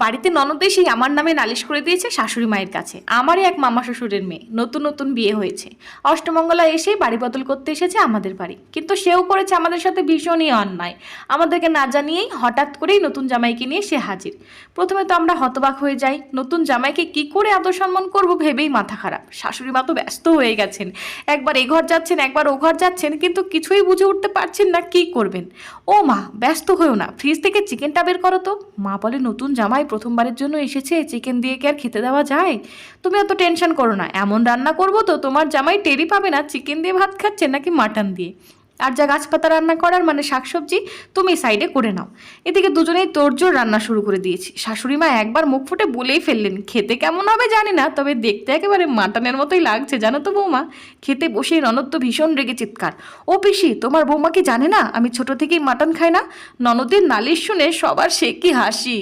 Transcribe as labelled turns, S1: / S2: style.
S1: বাড়িতে ননদ এসেই আমার নামে নালিশ করে দিয়েছে শাশুড়ি মায়ের কাছে। আমারই এক মামা শ্বশুরের মেয়ে, নতুন নতুন বিয়ে হয়েছে, অষ্টমঙ্গলা এসেই বাড়ি বদল করতে এসেছে আমাদের বাড়ি, কিন্তু সেও করেছে আমাদের সাথে ভীষণই অন্যায়। আমাদেরকে না জানিয়েই হঠাৎ করেই নতুন জামাইকে নিয়ে সে হাজির। প্রথমে তো আমরা হতবাক হয়ে যাই, নতুন জামাইকে কি করে আদর সম্মান করবো ভেবেই মাথা খারাপ। শাশুড়ি মা তো ব্যস্ত হয়ে গেছেন, একবার এ ঘর যাচ্ছেন একবার ও ঘর যাচ্ছেন, কিন্তু কিছুই বুঝে উঠতে পারছেন না কি করবেন। ও মা, ব্যস্ত হয়েও না, ফ্রিজ থেকে চিকেনটা বের করো তো। মা বলে, নতুন জামাই প্রথমবারের জন্য এসেছে, চিকেন দিয়ে কি আর খেতে দেওয়া যায়? তুমি অত টেনশন করো না, এমন রান্না করবো তো তোমার জামাই টেরই পাবে না চিকেন দিয়ে ভাত খাচ্ছে নাকি মাটন দিয়ে। আর যা গাছপাতা রান্না করার মানে শাকসবজি, তুমি সাইডে করে নাও। এদিকে দুজনেই তোড়জোড় রান্না শুরু করে দিয়েছি। শাশুড়ি মা একবার মুখ ফুটে বলেই ফেললেন, খেতে কেমন হবে জানি না, তবে দেখতে একেবারে মাটনের মতোই লাগছে জানো তো বৌমা। খেতে বসেই ননদ তো ভীষণ রেগে চিৎকার, ও পিসি, তোমার বৌমা কি জানে না আমি ছোট থেকেই মাটন খাই না? ননদের নালিশ শুনে সবার সে কি হাসি।